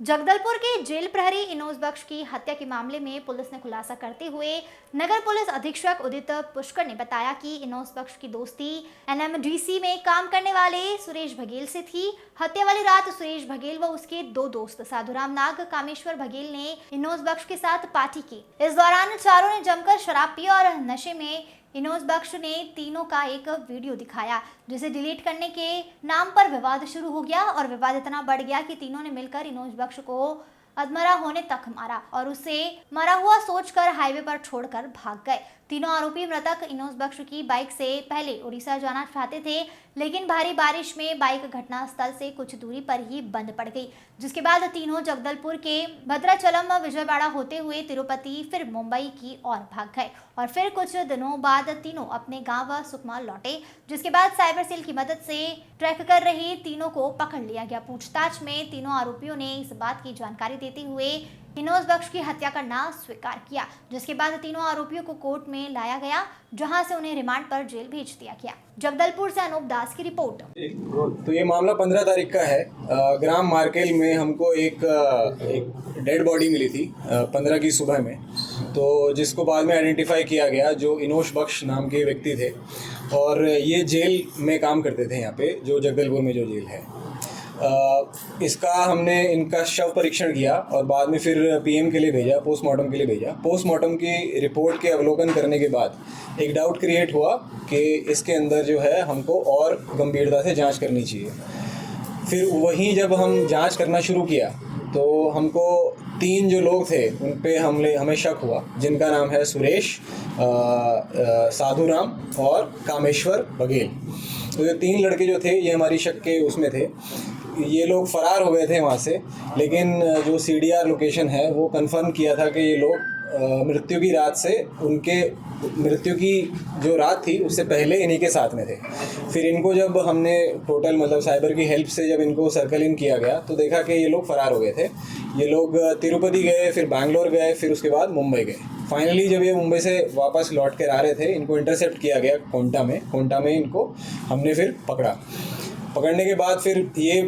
जगदलपुर के जेल प्रहरी इनोज बख्श की हत्या के मामले में पुलिस ने खुलासा करते हुए नगर पुलिस अधीक्षक उदित पुष्कर ने बताया कि इनोज बख्श की दोस्ती एनएमडीसी में काम करने वाले सुरेश बघेल से थी। हत्या वाली रात सुरेश बघेल व उसके दो दोस्त साधुराम नाग कामेश्वर बघेल ने इनोज बख्श के साथ पार्टी की। इस दौरान चारों ने जमकर शराब पी और नशे में इनोज बख्श ने तीनों का एक वीडियो दिखाया, जिसे डिलीट करने के नाम पर विवाद शुरू हो गया और विवाद इतना बढ़ गया कि तीनों ने मिलकर इनोज बख्श को अधमरा होने तक मारा और उसे मरा हुआ सोचकर हाईवे पर छोड़कर भाग गए। तीनों आरोपी मृतक इनोज बख्श की बाइक से पहले उड़ीसा जाना चाहते थे, लेकिन भारी बारिश में बाइक घटनास्थल से कुछ दूरी पर ही बंद पड़ गई, जिसके बाद तीनों जगदलपुर के भद्राचलम विजयवाड़ा होते हुए तिरुपति फिर मुंबई की ओर भाग गए और फिर कुछ दिनों बाद तीनों अपने गांव सुकमा लौटे, जिसके बाद साइबर सेल की मदद से ट्रैक कर रहे तीनों को पकड़ लिया गया। पूछताछ में तीनों आरोपियों ने इस बात की जानकारी देते हुए इनोज बख्श की हत्या करना स्वीकार किया, जिसके बाद तीनों आरोपियों को कोर्ट में लाया गया, जहां से उन्हें रिमांड पर जेल भेज दिया गया। जगदलपुर से अनूप दास की रिपोर्ट। तो ये मामला 15 तारीख का है। ग्राम मार्केल में हमको एक डेड बॉडी मिली थी 15 की सुबह में, तो जिसको बाद में आइडेंटिफाई किया गया जो इनोज बख्श नाम के व्यक्ति थे और ये जेल में काम करते थे यहाँ पे, जो जगदलपुर में जो जेल है। इसका हमने इनका शव परीक्षण किया और बाद में फिर पीएम के लिए भेजा, पोस्टमार्टम के लिए भेजा। पोस्टमार्टम की रिपोर्ट के अवलोकन करने के बाद एक डाउट क्रिएट हुआ कि इसके अंदर जो है हमको और गंभीरता से जांच करनी चाहिए। फिर वहीं जब हम जांच करना शुरू किया तो हमको 3 जो लोग थे उन पे हमें शक हुआ, जिनका नाम है सुरेश, साधुराम और कामेश्वर बघेल। तो ये 3 लड़के जो थे ये हमारी शक के उसमें थे। ये लोग फरार हो गए थे वहाँ से, लेकिन जो सीडीआर लोकेशन है वो कंफर्म किया था कि ये लोग मृत्यु की रात से उनके मृत्यु की जो रात थी उससे पहले इन्हीं के साथ में थे। फिर इनको जब हमने टोटल मतलब साइबर की हेल्प से जब इनको सर्कल इन किया गया तो देखा कि ये लोग फरार हो गए थे। ये लोग तिरुपति गए, फिर बैंगलोर गए, फिर उसके बाद मुंबई गए। फाइनली जब ये मुंबई से वापस लौट कर आ रहे थे, इनको इंटरसेप्ट किया गया कोंटा में इनको हमने फिर पकड़ने के बाद फिर ये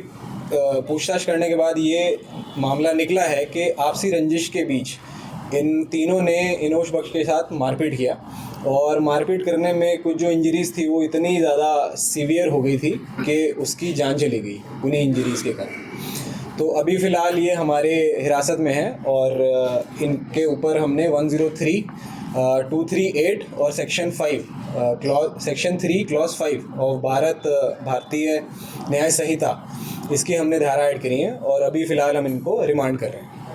पूछताछ करने के बाद ये मामला निकला है कि आपसी रंजिश के बीच इन तीनों ने इनोज बख्श के साथ मारपीट किया और मारपीट करने में कुछ जो इंजरीज़ थी वो इतनी ज़्यादा सीवियर हो गई थी कि उसकी जान चली गई उन्हीं इंजरीज़ के कारण। तो अभी फ़िलहाल ये हमारे हिरासत में है और इनके ऊपर हमने 103, 238 और सेक्शन 3 क्लॉज 5 और भारतीय न्याय संहिता इसकी हमने धारा ऐड करी है और अभी फ़िलहाल हम इनको रिमांड कर रहे हैं।